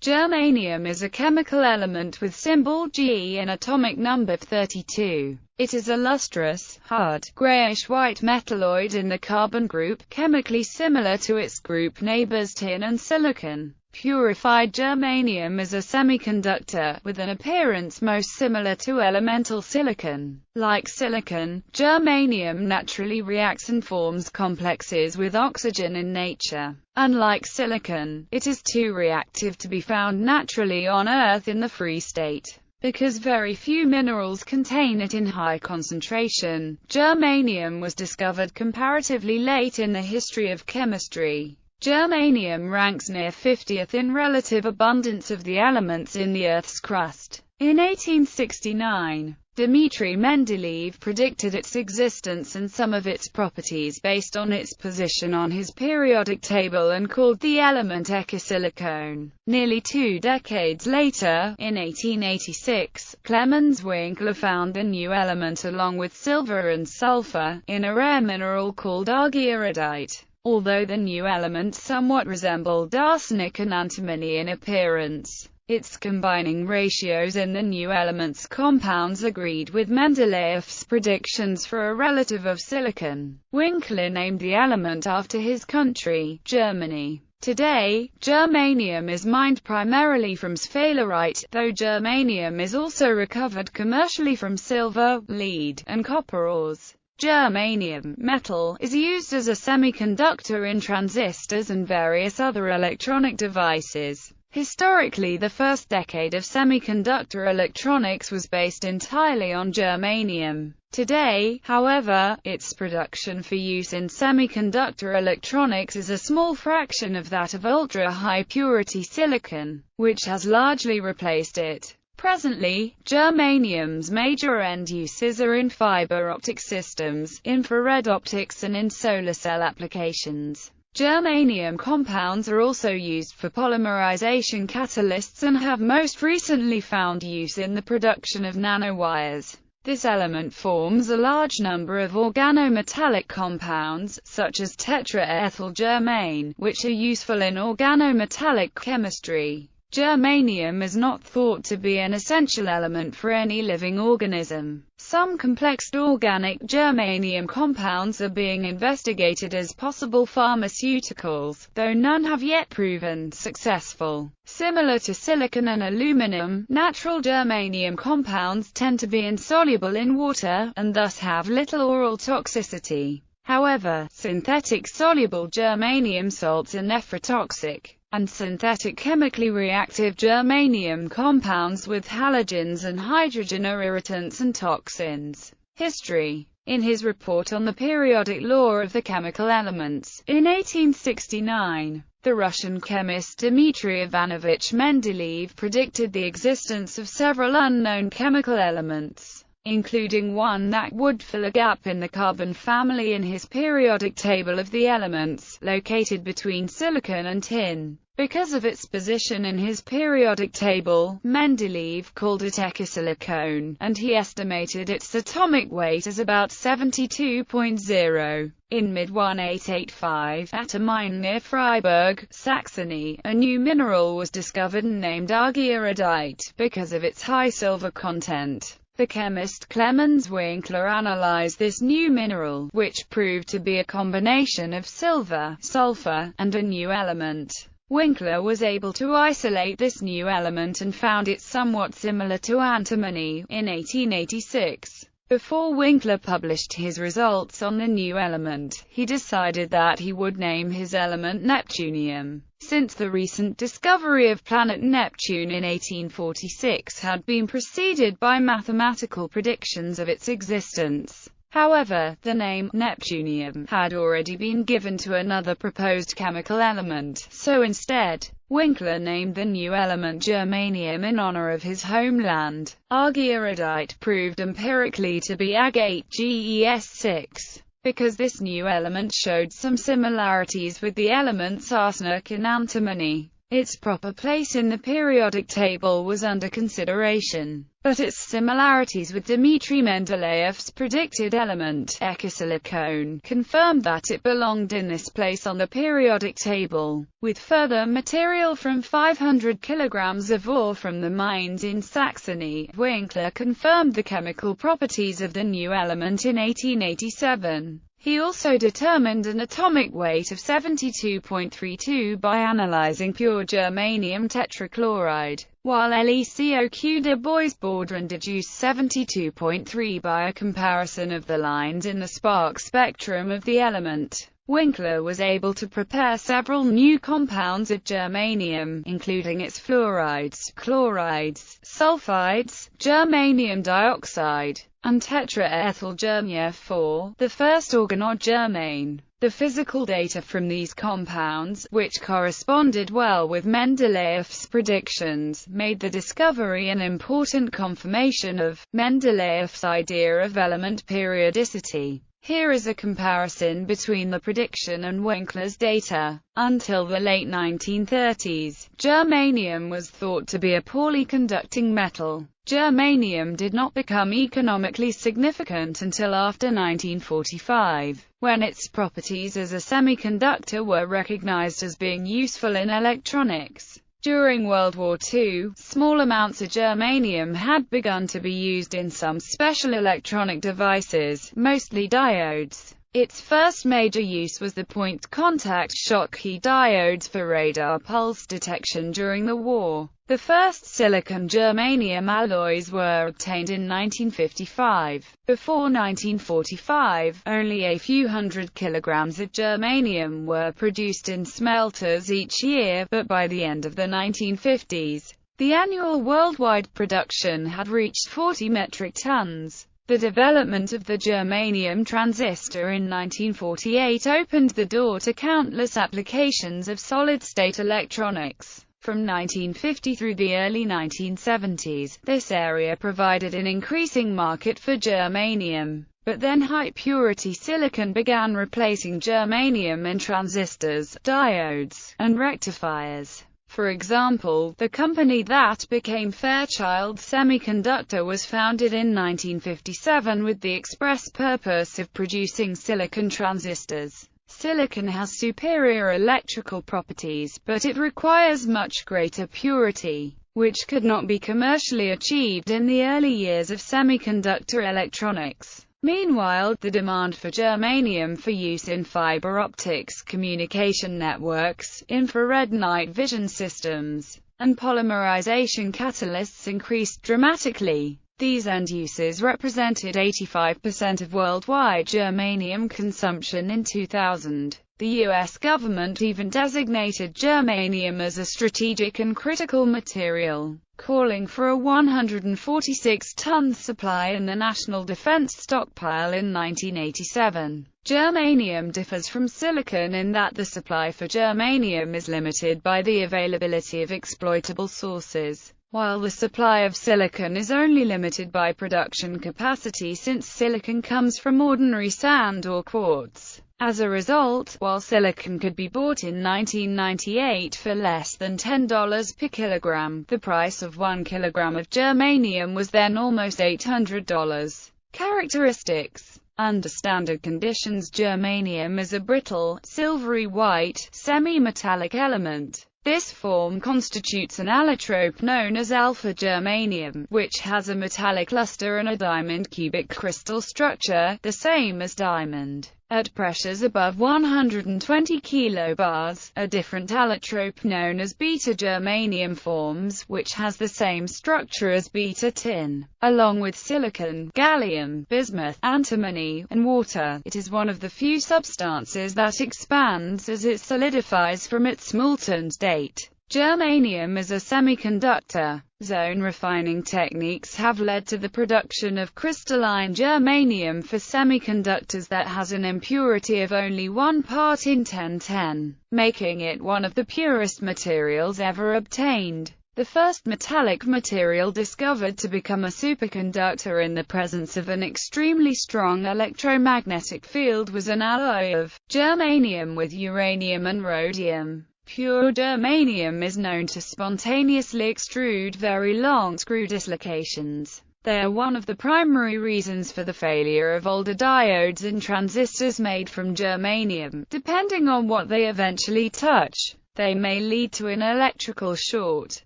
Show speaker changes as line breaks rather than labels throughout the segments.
Germanium is a chemical element with symbol Ge and atomic number 32. It is a lustrous, hard, grayish-white metalloid in the carbon group, chemically similar to its group neighbors tin and silicon. Purified germanium is a semiconductor, with an appearance most similar to elemental silicon. Like silicon, germanium naturally reacts and forms complexes with oxygen in nature. Unlike silicon, it is too reactive to be found naturally on Earth in the free state. Because very few minerals contain it in high concentration, germanium was discovered comparatively late in the history of chemistry. Germanium ranks near 50th in relative abundance of the elements in the Earth's crust. In 1869, Dmitry Mendeleev predicted its existence and some of its properties based on its position on his periodic table and called the element ecosilicon. Nearly 2 decades later, in 1886, Clemens Winkler found a new element along with silver and sulfur, in a rare mineral called argyrodite. Although the new element somewhat resembled arsenic and antimony in appearance, its combining ratios in the new element's compounds agreed with Mendeleev's predictions for a relative of silicon. Winkler named the element after his country, Germany. Today, germanium is mined primarily from sphalerite, though germanium is also recovered commercially from silver, lead, and copper ores. Germanium metal is used as a semiconductor in transistors and various other electronic devices. Historically, the first decade of semiconductor electronics was based entirely on germanium. Today, however, its production for use in semiconductor electronics is a small fraction of that of ultra-high purity silicon, which has largely replaced it. Presently, germanium's major end uses are in fiber optic systems, infrared optics and in solar cell applications. Germanium compounds are also used for polymerization catalysts and have most recently found use in the production of nanowires. This element forms a large number of organometallic compounds, such as tetraethylgermane, which are useful in organometallic chemistry. Germanium is not thought to be an essential element for any living organism. Some complex organic germanium compounds are being investigated as possible pharmaceuticals, though none have yet proven successful. Similar to silicon and aluminum, natural germanium compounds tend to be insoluble in water, and thus have little oral toxicity. However, synthetic soluble germanium salts are nephrotoxic, and synthetic chemically reactive germanium compounds with halogens and hydrogen are irritants and toxins. History. In his report on the periodic law of the chemical elements, in 1869, the Russian chemist Dmitry Ivanovich Mendeleev predicted the existence of several unknown chemical elements, including one that would fill a gap in the carbon family in his periodic table of the elements, located between silicon and tin. Because of its position in his periodic table, Mendeleev called it ecosilicon, and he estimated its atomic weight as about 72.0. In mid-1885, at a mine near Freiburg, Saxony, a new mineral was discovered and named argyrodite, because of its high silver content. The chemist Clemens Winkler analyzed this new mineral, which proved to be a combination of silver, sulfur, and a new element. Winkler was able to isolate this new element and found it somewhat similar to antimony, in 1886. Before Winkler published his results on the new element, he decided that he would name his element Neptunium, since the recent discovery of planet Neptune in 1846 had been preceded by mathematical predictions of its existence. However, the name Neptunium had already been given to another proposed chemical element, so instead, Winkler named the new element germanium in honor of his homeland. Argyrodite proved empirically to be Ag8 GeS6, because this new element showed some similarities with the elements arsenic and antimony. Its proper place in the periodic table was under consideration, but its similarities with Dmitry Mendeleev's predicted element, ecosilicon, confirmed that it belonged in this place on the periodic table. With further material from 500 kilograms of ore from the mines in Saxony, Winkler confirmed the chemical properties of the new element in 1887. He also determined an atomic weight of 72.32 by analyzing pure germanium tetrachloride, while Lecoq de Boisbaudran deduced 72.3 by a comparison of the lines in the spark spectrum of the element. Winkler was able to prepare several new compounds of germanium, including its fluorides, chlorides, sulfides, germanium dioxide, and tetraethylgermanium-4, the first organogermane. The physical data from these compounds, which corresponded well with Mendeleev's predictions, made the discovery an important confirmation of Mendeleev's idea of element periodicity. Here is a comparison between the prediction and Winkler's data. Until the late 1930s, germanium was thought to be a poorly conducting metal. Germanium did not become economically significant until after 1945, when its properties as a semiconductor were recognized as being useful in electronics. During World War II, small amounts of germanium had begun to be used in some special electronic devices, mostly diodes. Its first major use was the point-contact Schottky diodes for radar pulse detection during the war. The first silicon-germanium alloys were obtained in 1955. Before 1945, only a few hundred kilograms of germanium were produced in smelters each year, but by the end of the 1950s, the annual worldwide production had reached 40 metric tons. The development of the germanium transistor in 1948 opened the door to countless applications of solid-state electronics. From 1950 through the early 1970s, this area provided an increasing market for germanium. But then high-purity silicon began replacing germanium in transistors, diodes, and rectifiers. For example, the company that became Fairchild Semiconductor was founded in 1957 with the express purpose of producing silicon transistors. Silicon has superior electrical properties, but it requires much greater purity, which could not be commercially achieved in the early years of semiconductor electronics. Meanwhile, the demand for germanium for use in fiber optics, communication networks, infrared night vision systems, and polymerization catalysts increased dramatically. These end uses represented 85% of worldwide germanium consumption in 2000. The U.S. government even designated germanium as a strategic and critical material, calling for a 146-ton supply in the National Defense Stockpile in 1987. Germanium differs from silicon in that the supply for germanium is limited by the availability of exploitable sources, while the supply of silicon is only limited by production capacity since silicon comes from ordinary sand or quartz. As a result, while silicon could be bought in 1998 for less than $10 per kilogram, the price of 1 kilogram of germanium was then almost $800. Characteristics. Under standard conditions, germanium is a brittle, silvery white, semi-metallic element. This form constitutes an allotrope known as alpha germanium, which has a metallic luster and a diamond cubic crystal structure, the same as diamond. At pressures above 120 kilobars, a different allotrope known as beta germanium forms, which has the same structure as beta tin. Along with silicon, gallium, bismuth, antimony, and water, it is one of the few substances that expands as it solidifies from its molten state. Germanium as a semiconductor. Zone refining techniques have led to the production of crystalline germanium for semiconductors that has an impurity of only 1 part in 1010, making it one of the purest materials ever obtained. The first metallic material discovered to become a superconductor in the presence of an extremely strong electromagnetic field was an alloy of germanium with uranium and rhodium. Pure germanium is known to spontaneously extrude very long screw dislocations. They are one of the primary reasons for the failure of older diodes in transistors made from germanium. Depending on what they eventually touch, they may lead to an electrical short.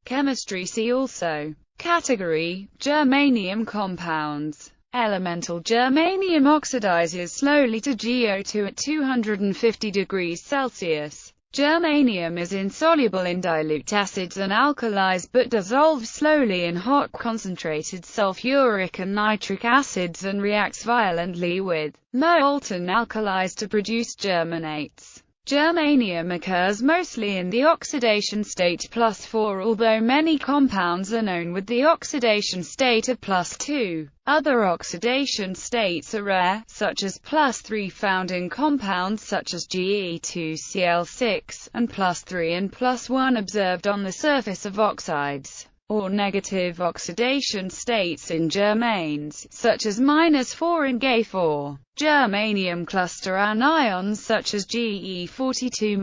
Chemistry. See also. Category: Germanium compounds. Elemental germanium oxidizes slowly to GO2 at 250 degrees Celsius. Germanium is insoluble in dilute acids and alkalis but dissolves slowly in hot concentrated sulfuric and nitric acids and reacts violently with molten alkalis to produce germanates. Germanium occurs mostly in the oxidation state +4, although many compounds are known with the oxidation state of +2. Other oxidation states are rare, such as +3 found in compounds such as Ge2Cl6, and +3 and +1 observed on the surface of oxides, or negative oxidation states in germanes, such as -4 and Ge4. Germanium cluster anions such as Ge42-,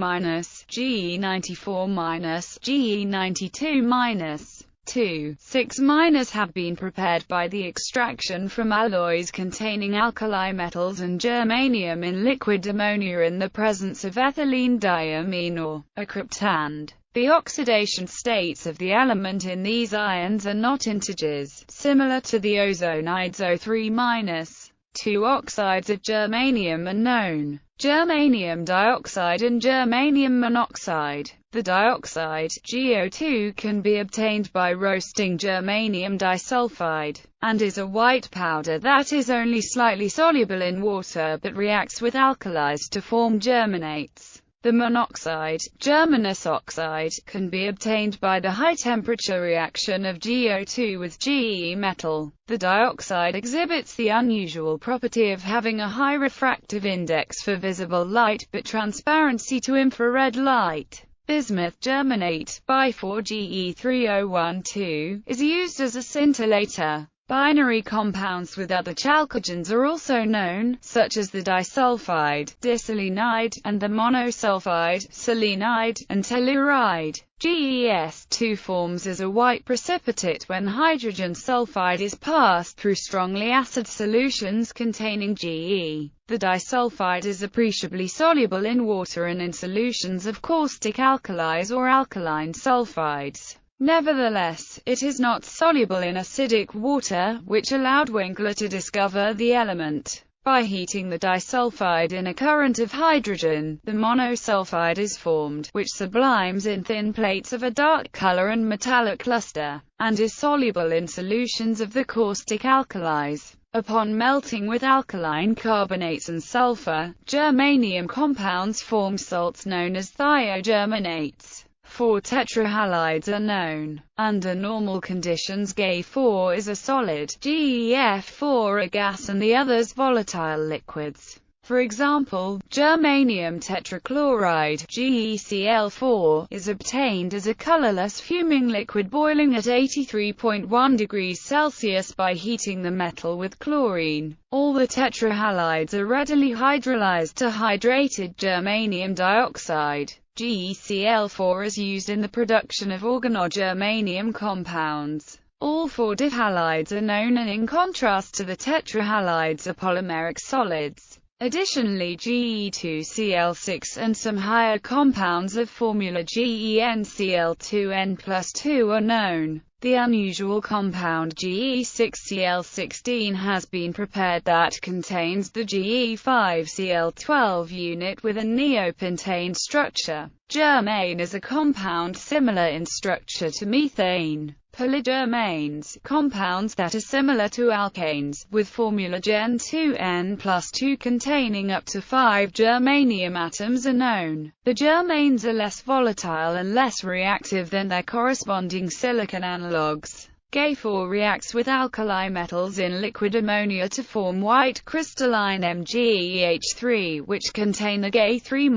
Ge94-, Ge92-, have been prepared by the extraction from alloys containing alkali metals and germanium in liquid ammonia in the presence of ethylene diamine or a cryptand. The oxidation states of the element in these ions are not integers, similar to the ozonides O3-. Two oxides of germanium are known: germanium dioxide and germanium monoxide. The dioxide, GO2, can be obtained by roasting germanium disulfide, and is a white powder that is only slightly soluble in water but reacts with alkalis to form germanates. The monoxide, germanous oxide, can be obtained by the high-temperature reaction of GO2 with Ge metal. The dioxide exhibits the unusual property of having a high refractive index for visible light but transparency to infrared light. Bismuth germanate, Bi4Ge3012, is used as a scintillator. Binary compounds with other chalcogens are also known, such as the disulfide, diselenide, and the monosulfide, selenide, and telluride. GeS2 forms as a white precipitate when hydrogen sulfide is passed through strongly acid solutions containing Ge. The disulfide is appreciably soluble in water and in solutions of caustic alkalis or alkaline sulfides. Nevertheless, it is not soluble in acidic water, which allowed Winkler to discover the element. By heating the disulfide in a current of hydrogen, the monosulfide is formed, which sublimes in thin plates of a dark color and metallic luster, and is soluble in solutions of the caustic alkalis. Upon melting with alkaline carbonates and sulfur, germanium compounds form salts known as thiogermanates. 4 tetrahalides are known. Under normal conditions, Ge4 is a solid, GeF4 a gas and the others volatile liquids. For example, germanium tetrachloride, GeCl4, is obtained as a colorless fuming liquid boiling at 83.1 degrees Celsius by heating the metal with chlorine. All the tetrahalides are readily hydrolyzed to hydrated germanium dioxide. GeCl4 is used in the production of organogermanium compounds. All 4 dihalides are known, and in contrast to the tetrahalides are polymeric solids. Additionally, Ge2Cl6 and some higher compounds of formula GeNCl2n+2 are known. The unusual compound Ge6Cl16 has been prepared that contains the Ge5Cl12 unit with a neopentane structure. Germane is a compound similar in structure to methane. Polygermanes, compounds that are similar to alkanes, with formula Gen2n+2 containing up to 5 germanium atoms are known. The germanes are less volatile and less reactive than their corresponding silicon analogues. Ge4 reacts with alkali metals in liquid ammonia to form white crystalline MgEH3, which contain a Ge3-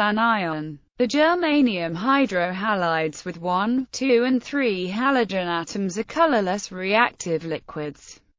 anion. The germanium hydrohalides with 1, 2 and 3 halogen atoms are colorless reactive liquids.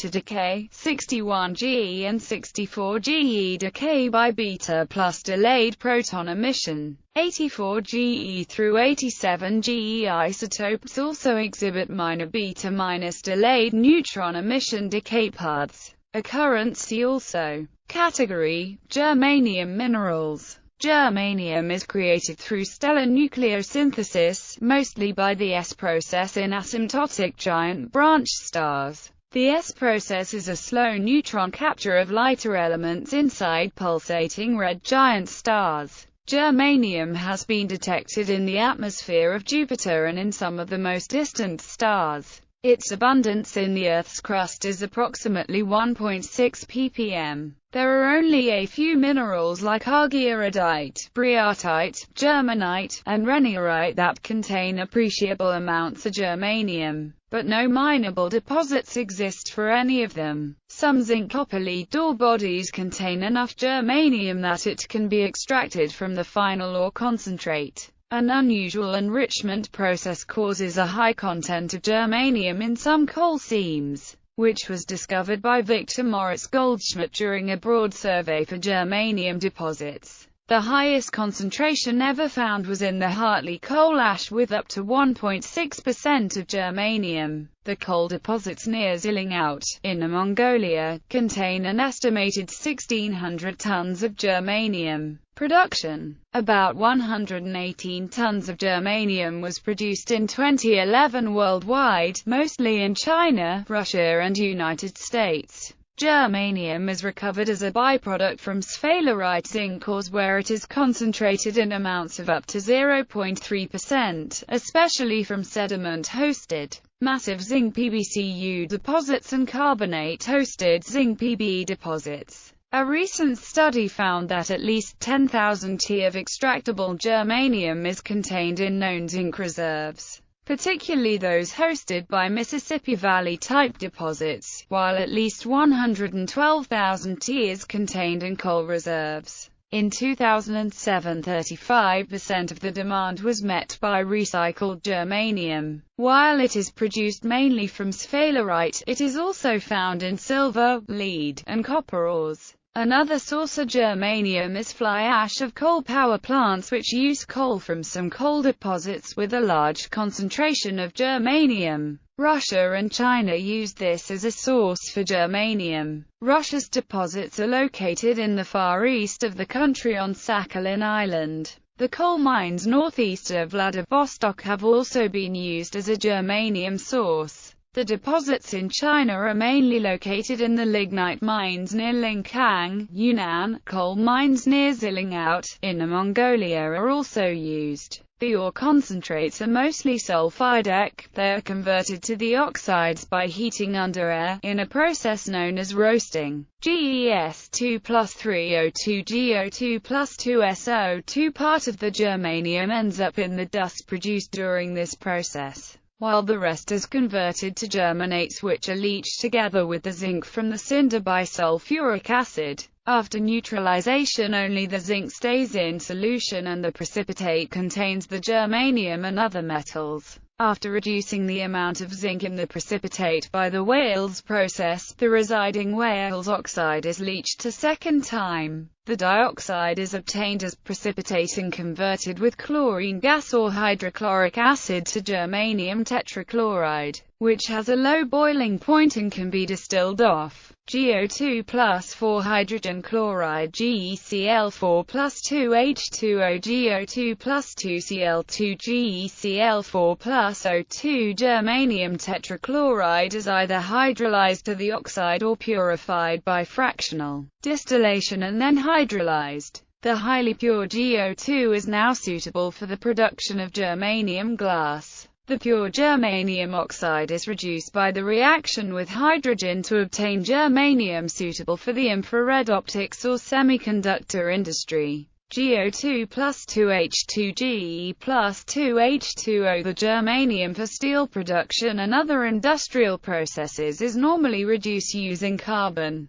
beta decay, 61 Ge and 64 Ge decay by beta plus delayed proton emission. 84 Ge through 87 Ge isotopes also exhibit minor beta minus delayed neutron emission decay paths. Occurrence see also. Category: Germanium minerals. Germanium is created through stellar nucleosynthesis, mostly by the S process in asymptotic giant branch stars. The S process is a slow neutron capture of lighter elements inside pulsating red giant stars. Germanium has been detected in the atmosphere of Jupiter and in some of the most distant stars. Its abundance in the Earth's crust is approximately 1.6 ppm. There are only a few minerals like argyrodite, briartite, germanite, and renierite that contain appreciable amounts of germanium, but no mineable deposits exist for any of them. Some zinc-copper lead door bodies contain enough germanium that it can be extracted from the final ore concentrate. An unusual enrichment process causes a high content of germanium in some coal seams, which was discovered by Victor Moritz Goldschmidt during a broad survey for germanium deposits. The highest concentration ever found was in the Hartley coal ash with up to 1.6% of germanium. The coal deposits near Zillingout, Inner Mongolia, contain an estimated 1,600 tons of germanium. Production: about 118 tons of germanium was produced in 2011 worldwide, mostly in China, Russia and United States. Germanium is recovered as a byproduct from sphalerite zinc ores where it is concentrated in amounts of up to 0.3%, especially from sediment-hosted, massive zinc PbCu deposits and carbonate-hosted zinc Pb deposits. A recent study found that at least 10,000 T of extractable germanium is contained in known zinc reserves, particularly those hosted by Mississippi Valley-type deposits, while at least 112,000 T is contained in coal reserves. In 2007, 35% of the demand was met by recycled germanium. While it is produced mainly from sphalerite, it is also found in silver, lead, and copper ores. Another source of germanium is fly ash of coal power plants, which use coal from some coal deposits with a large concentration of germanium. Russia and China use this as a source for germanium. Russia's deposits are located in the far east of the country on Sakhalin Island. The coal mines northeast of Vladivostok have also been used as a germanium source. The deposits in China are mainly located in the lignite mines near Linkang, Yunnan. Coal mines near Zilingout, Inner Mongolia are also used. The ore concentrates are mostly sulfide. They are converted to the oxides by heating under air, in a process known as roasting. GeS2 plus 3O2 GO2 plus 2SO2. Part of the germanium ends up in the dust produced during this process, while the rest is converted to germanates, which are leached together with the zinc from the cinder by sulfuric acid. After neutralization, only the zinc stays in solution and the precipitate contains the germanium and other metals. After reducing the amount of zinc in the precipitate by the Wales process, the residing Wales oxide is leached a second time. The dioxide is obtained as precipitate and converted with chlorine gas or hydrochloric acid to germanium tetrachloride, which has a low boiling point and can be distilled off. GO2 plus 4 hydrogen chloride GeCl4 plus 2H2O GO2 plus 2Cl2 GeCl4 plus O2 germanium tetrachloride is either hydrolyzed to the oxide or purified by fractional distillation and then hydrolyzed. The highly pure GO2 is now suitable for the production of germanium glass. The pure germanium oxide is reduced by the reaction with hydrogen to obtain germanium suitable for the infrared optics or semiconductor industry. GO2 plus 2H2 Ge plus 2H2O. The germanium for steel production and other industrial processes is normally reduced using carbon